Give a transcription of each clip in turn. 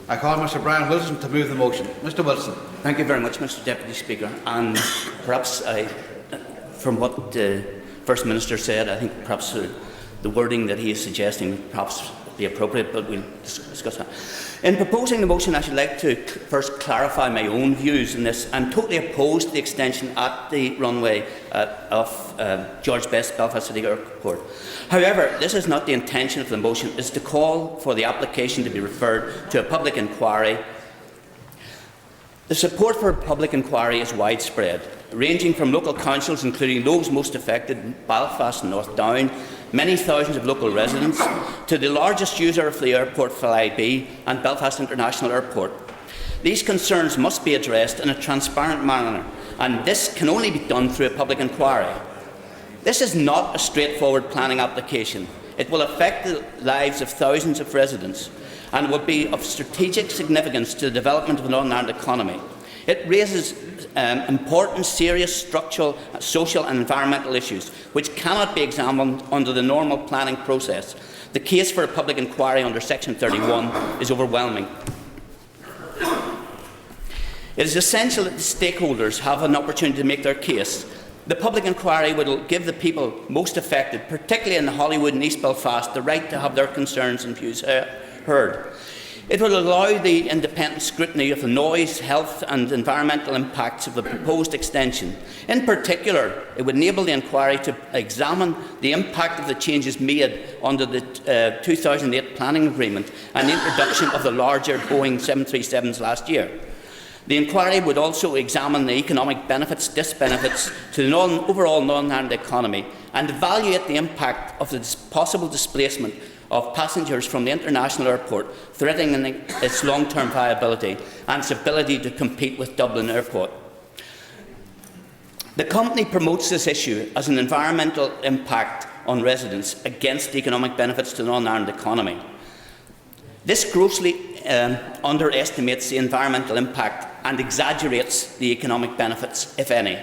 I call Mr Brian Wilson to move the motion. Mr Wilson. Thank you very much, Mr Deputy Speaker. And perhaps from what the First Minister said, I think perhaps the wording that he is suggesting would perhaps be appropriate, but we'll discuss that. In proposing the motion, I should like to first clarify my own views on this. I'm totally opposed to the extension at the runway of George Best Belfast City Airport. However, this is not the intention of the motion. It is to call for the application to be referred to a public inquiry. The support for a public inquiry is widespread, ranging from local councils, including those most affected in Belfast and North Down, many thousands of local residents, to the largest user of the airport, Flybe, and Belfast International Airport. These concerns must be addressed in a transparent manner, and this can only be done through a public inquiry. This is not a straightforward planning application. It will affect the lives of thousands of residents and will be of strategic significance to the development of the Northern Ireland economy. It raises important, serious structural, social and environmental issues which cannot be examined under the normal planning process. The case for a public inquiry under Section 31 is overwhelming. It is essential that the stakeholders have an opportunity to make their case. The public inquiry will give the people most affected, particularly in Hollywood and East Belfast, the right to have their concerns and views heard. It will allow the independent scrutiny of the noise, health and environmental impacts of the proposed extension. In particular, it would enable the inquiry to examine the impact of the changes made under the 2008 planning agreement and the introduction of the larger Boeing 737s last year. The inquiry would also examine the economic benefits, disbenefits to the overall Northern Ireland economy and evaluate the impact of the possible displacement of passengers from the international airport, threatening its long-term viability and its ability to compete with Dublin Airport. The company promotes this issue as an environmental impact on residents against economic benefits to the Northern Ireland economy. This grossly underestimates the environmental impact and exaggerates the economic benefits, if any.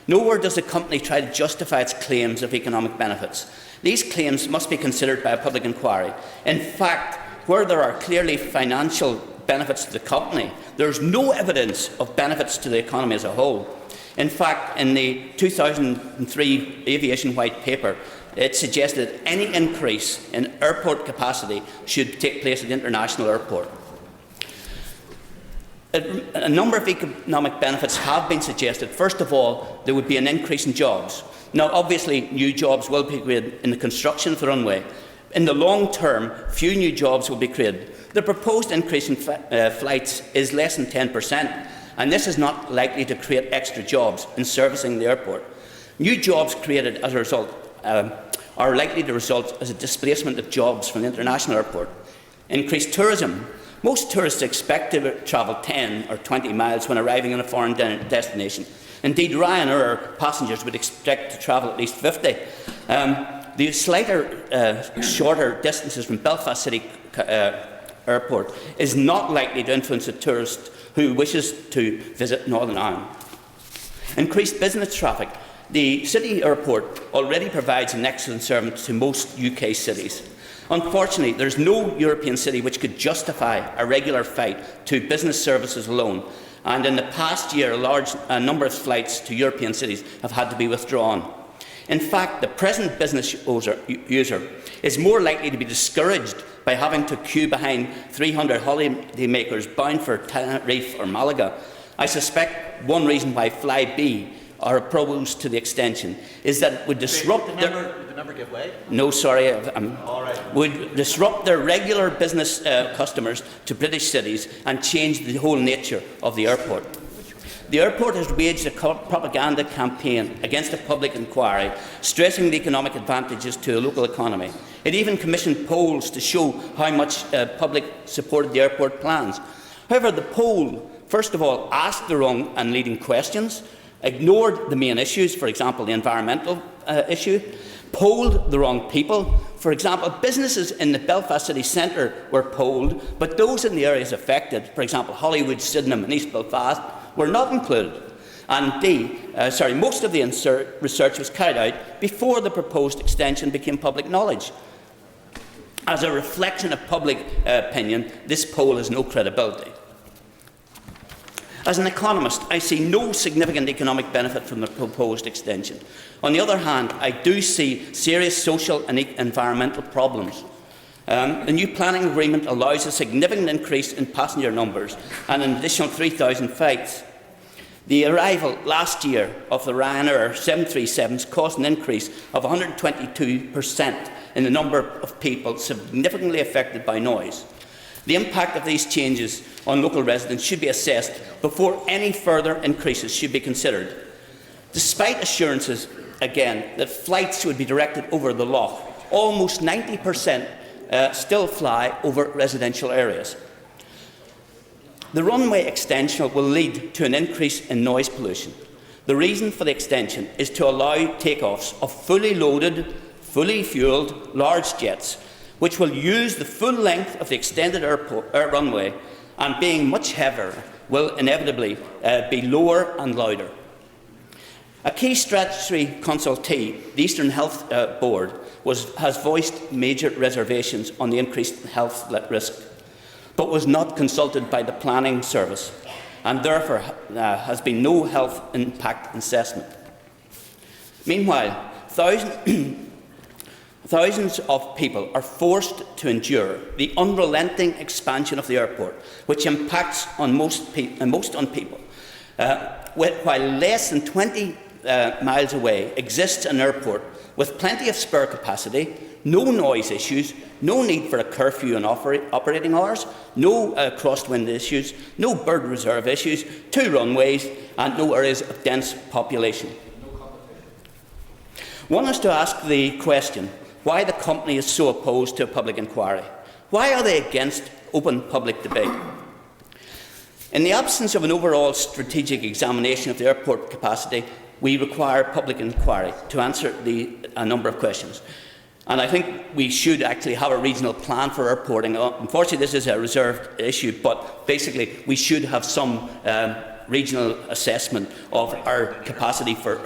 Nowhere does the company try to justify its claims of economic benefits. These claims must be considered by a public inquiry. In fact, where there are clearly financial benefits to the company, there is no evidence of benefits to the economy as a whole. In fact, in the 2003 Aviation White Paper, it suggested any increase in airport capacity should take place at the international airport. A number of economic benefits have been suggested. First of all, there would be an increase in jobs. Now, obviously, new jobs will be created in the construction of the runway. In the long term, few new jobs will be created. The proposed increase in flights is less than 10%, and this is not likely to create extra jobs in servicing the airport. New jobs created as a result are likely to result as a displacement of jobs from the international airport. Increased tourism. Most tourists expect to travel 10 or 20 miles when arriving in a foreign destination. Indeed, Ryanair passengers would expect to travel at least 50. The shorter distances from Belfast City Airport is not likely to influence a tourist who wishes to visit Northern Ireland. Increased business traffic. The city airport already provides an excellent service to most UK cities. Unfortunately, there is no European city which could justify a regular flight to business services alone, and in the past year a large number of flights to European cities have had to be withdrawn. In fact, the present business user is more likely to be discouraged by having to queue behind 300 holidaymakers bound for Tenerife or Malaga. I suspect one reason why Flybe are opposed to the extension is that it would disrupt Did the member give way? No, sorry. Would disrupt their regular business customers to British cities and change the whole nature of the airport. The airport has waged a propaganda campaign against a public inquiry, stressing the economic advantages to the local economy. It even commissioned polls to show how much public supported the airport plans. However, the poll, first of all, asked the wrong and leading questions, ignored the main issues, for example, the environmental issue, polled the wrong people. For example, businesses in the Belfast city centre were polled, but those in the areas affected, for example, Hollywood, Sydenham and East Belfast, were not included. And most of the research was carried out before the proposed extension became public knowledge. As a reflection of public opinion, this poll has no credibility. As an economist, I see no significant economic benefit from the proposed extension. On the other hand, I do see serious social and environmental problems. The new planning agreement allows a significant increase in passenger numbers and an additional 3,000 flights. The arrival last year of the Ryanair 737s caused an increase of 122% in the number of people significantly affected by noise. The impact of these changes on local residents should be assessed before any further increases should be considered. Despite assurances, again, that flights would be directed over the loch, almost 90% still fly over residential areas. The runway extension will lead to an increase in noise pollution. The reason for the extension is to allow takeoffs of fully loaded, fully fuelled large jets, which will use the full length of the extended air runway, and being much heavier, will inevitably be lower and louder. A key statutory consultee, the Eastern Health Board, has voiced major reservations on the increased health risk, but was not consulted by the Planning Service, and therefore has been no health impact assessment. Meanwhile, thousands of people are forced to endure the unrelenting expansion of the airport, which impacts on most on people. While less than 20 miles away exists an airport with plenty of spare capacity, no noise issues, no need for a curfew on operating hours, no crosswind issues, no bird reserve issues, 2 runways and no areas of dense population. One has to ask the question why the company is so opposed to a public inquiry. Why are they against open public debate? In the absence of an overall strategic examination of the airport capacity, we require public inquiry to answer a number of questions. And I think we should actually have a regional plan for airporting. Unfortunately, this is a reserved issue, but basically we should have some regional assessment of our capacity for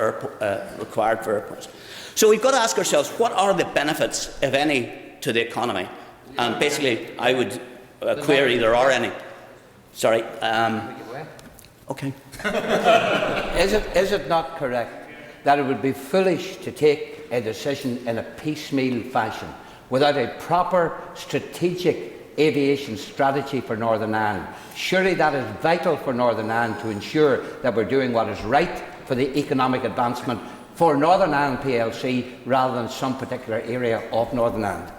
required for airports. So we've got to ask ourselves, what are the benefits, if any, to the economy? And basically, I would query there are any. Sorry. Okay. Is it not correct that it would be foolish to take a decision in a piecemeal fashion without a proper strategic aviation strategy for Northern Ireland? Surely that is vital for Northern Ireland to ensure that we're doing what is right for the economic advancement for Northern Ireland plc rather than some particular area of Northern Ireland.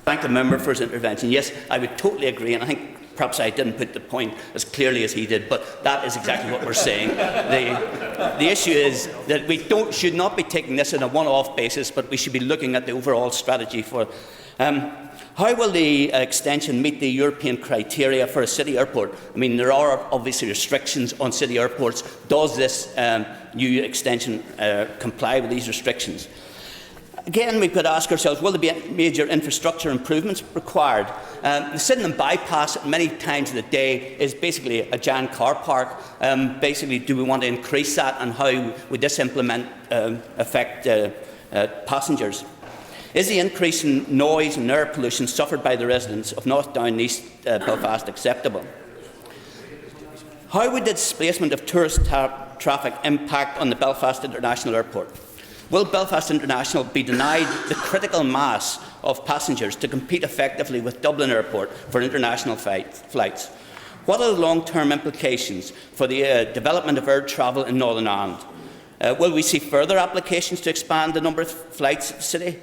Thank the member for his intervention. Yes, I would totally agree, and I think perhaps I didn't put the point as clearly as he did, but that is exactly what we're saying. The issue is that we should not be taking this on a one-off basis, but we should be looking at the overall strategy for how will the extension meet the European criteria for a city airport? I mean, there are obviously restrictions on city airports. Does this new extension comply with these restrictions? Again, we could ask ourselves, will there be major infrastructure improvements required? The Sydenham bypass many times of the day is basically a giant car park. Basically, do we want to increase that, and how would this affect passengers? Is the increase in noise and air pollution suffered by the residents of North Down and East Belfast acceptable? How would the displacement of tourist traffic impact on the Belfast International Airport? Will Belfast International be denied the critical mass of passengers to compete effectively with Dublin Airport for international flights? What are the long-term implications for the development of air travel in Northern Ireland? Will we see further applications to expand the number of flights at the city?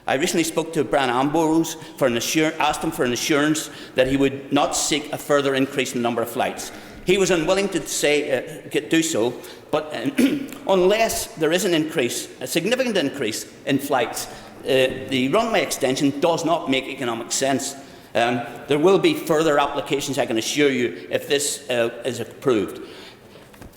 I recently spoke to Brian Ambrose asked him for an assurance that he would not seek a further increase in the number of flights. He was unwilling to do so, but unless there is a significant increase in flights, the runway extension does not make economic sense. There will be further applications, I can assure you, if this is approved.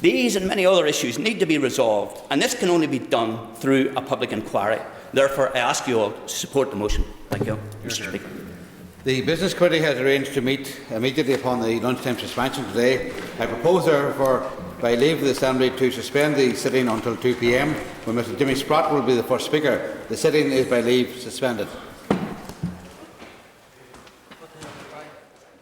These and many other issues need to be resolved, and this can only be done through a public inquiry. Therefore, I ask you all to support the motion. Thank you, Mr. Speaker. The Business Committee has arranged to meet immediately upon the lunchtime suspension today. I propose, therefore, by leave of the Assembly, to suspend the sitting until 2 p.m, when Mr Jimmy Sprott will be the first Speaker. The sitting is by leave suspended.